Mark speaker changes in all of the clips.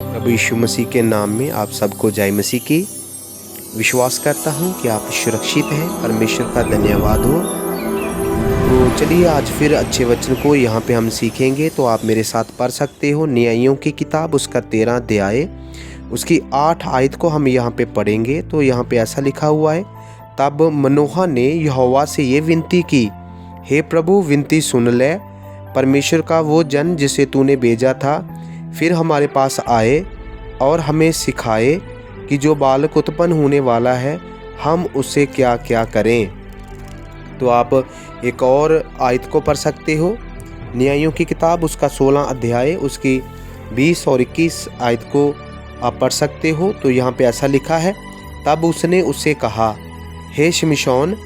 Speaker 1: प्रभु यीशु मसीह के नाम में आप सबको जय मसीह की। विश्वास करता हूँ कि आप सुरक्षित हैं। परमेश्वर का धन्यवाद हो। तो चलिए आज फिर अच्छे वचन को यहाँ पे हम सीखेंगे। तो आप मेरे साथ पढ़ सकते हो न्यायियों की किताब उसका 13 अध्याय उसकी 8 आयत को हम यहाँ पे पढ़ेंगे। तो यहाँ पे ऐसा लिखा हुआ है, तब मनोहा ने यहोवा से ये विनती की, हे प्रभु विनती सुन ले। परमेश्वर का वो जन जिसे तूने भेजा था फिर हमारे पास आए और हमें सिखाए कि जो बालक उत्पन्न होने वाला है हम उससे क्या क्या करें। तो आप एक और आयत को पढ़ सकते हो, न्यायियों की किताब उसका 16 अध्याय उसकी 20 और 21 आयत को आप पढ़ सकते हो। तो यहाँ पे ऐसा लिखा है, तब उसने उससे कहा, हे शिमशोन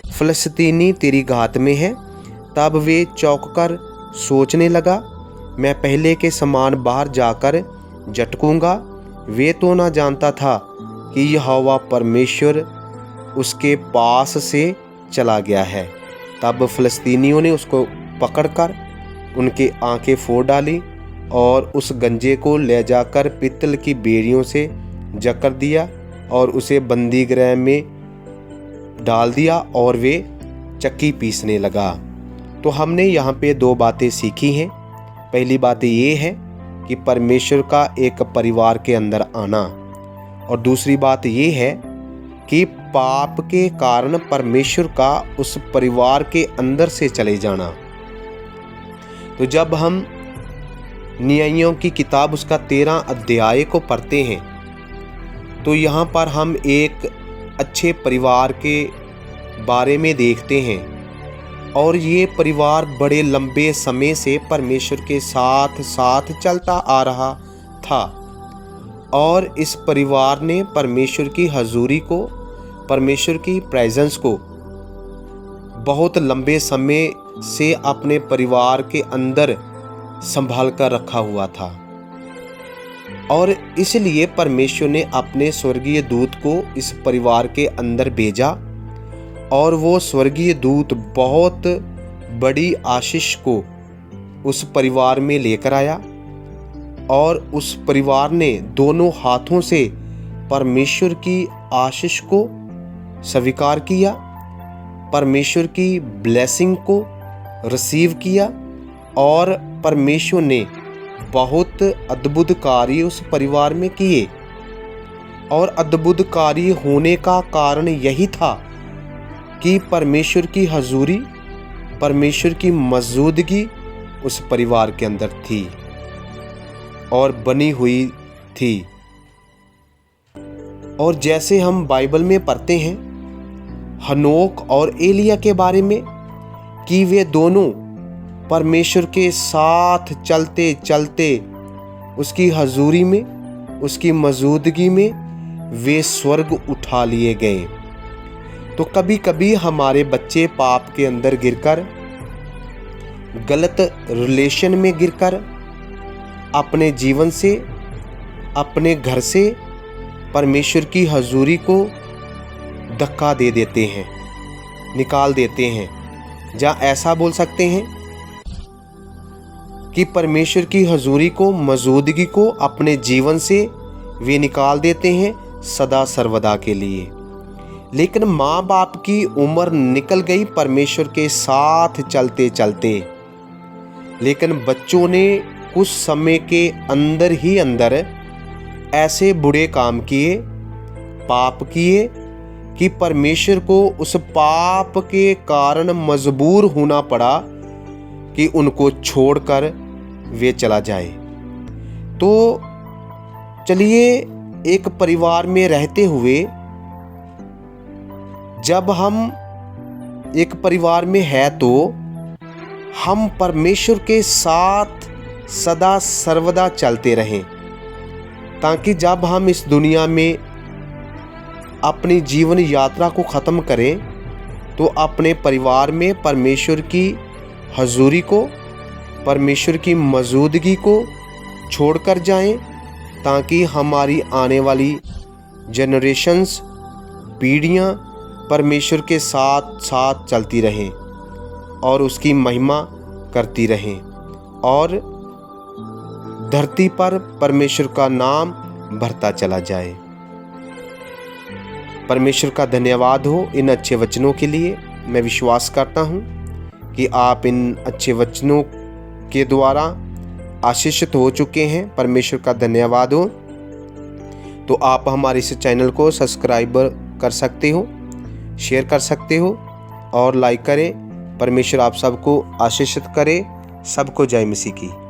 Speaker 1: फ़लस्तीनी तेरी घात में है। तब वे चौंक कर सोचने लगा, मैं पहले के समान बाहर जाकर झटकूंगा। वे तो ना जानता था कि यहोवा परमेश्वर उसके पास से चला गया है। तब फ़लस्तीनियों ने उसको पकड़कर उनके आंखें फोड़ डाली और उस गंजे को ले जाकर पित्तल की बेड़ियों से जकड़ दिया और उसे बंदी गृह में डाल दिया और वे चक्की पीसने लगा। तो हमने यहाँ पे 2 बातें सीखी हैं। पहली बात ये है कि परमेश्वर का एक परिवार के अंदर आना, और दूसरी बात ये है कि पाप के कारण परमेश्वर का उस परिवार के अंदर से चले जाना। तो जब हम न्यायियों की किताब उसका 13 अध्याय को पढ़ते हैं तो यहाँ पर हम एक अच्छे परिवार के बारे में देखते हैं, और ये परिवार बड़े लंबे समय से परमेश्वर के साथ साथ चलता आ रहा था। और इस परिवार ने परमेश्वर की हजूरी को, परमेश्वर की प्रेजेंस को बहुत लंबे समय से अपने परिवार के अंदर संभाल कर रखा हुआ था। और इसलिए परमेश्वर ने अपने स्वर्गीय दूत को इस परिवार के अंदर भेजा, और वो स्वर्गीय दूत बहुत बड़ी आशीष को उस परिवार में लेकर आया, और उस परिवार ने दोनों हाथों से परमेश्वर की आशीष को स्वीकार किया, परमेश्वर की ब्लेसिंग को रिसीव किया, और परमेश्वर ने बहुत अद्भुत कार्य उस परिवार में किए। और अद्भुत कार्य होने का कारण यही था कि परमेश्वर की हजूरी, परमेश्वर की मौजूदगी उस परिवार के अंदर थी और बनी हुई थी। और जैसे हम बाइबल में पढ़ते हैं हनोक और एलिया के बारे में कि वे दोनों परमेश्वर के साथ चलते चलते उसकी हजूरी में, उसकी मौजूदगी में वे स्वर्ग उठा लिए गए। तो कभी कभी हमारे बच्चे पाप के अंदर गिरकर, गलत रिलेशन में गिरकर अपने जीवन से, अपने घर से परमेश्वर की हजूरी को धक्का दे देते हैं, निकाल देते हैं। जहाँ ऐसा बोल सकते हैं कि परमेश्वर की हजूरी को, मौजूदगी को अपने जीवन से वे निकाल देते हैं सदा सर्वदा के लिए। लेकिन माँ बाप की उम्र निकल गई परमेश्वर के साथ चलते चलते, लेकिन बच्चों ने कुछ समय के अंदर ही अंदर ऐसे बुरे काम किए, पाप किए कि परमेश्वर को उस पाप के कारण मजबूर होना पड़ा कि उनको छोड़कर वे चला जाए। तो चलिए, एक परिवार में रहते हुए जब हम एक परिवार में है तो हम परमेश्वर के साथ सदा सर्वदा चलते रहें, ताकि जब हम इस दुनिया में अपनी जीवन यात्रा को ख़त्म करें तो अपने परिवार में परमेश्वर की हजूरी को, परमेश्वर की मौजूदगी को छोड़कर जाएं, ताकि हमारी आने वाली जनरेशन्स, पीढ़ियाँ परमेश्वर के साथ साथ चलती रहें और उसकी महिमा करती रहें। और धरती पर परमेश्वर का नाम बढ़ता चला जाए। परमेश्वर का धन्यवाद हो इन अच्छे वचनों के लिए। मैं विश्वास करता हूँ कि आप इन अच्छे वचनों के द्वारा आशीषित हो चुके हैं। परमेश्वर का धन्यवाद हो। तो आप हमारे इस चैनल को सब्सक्राइब कर सकते हो, शेयर कर सकते हो और लाइक करें। परमेश्वर आप सबको आशीषित करे। सबको जय मसीह की।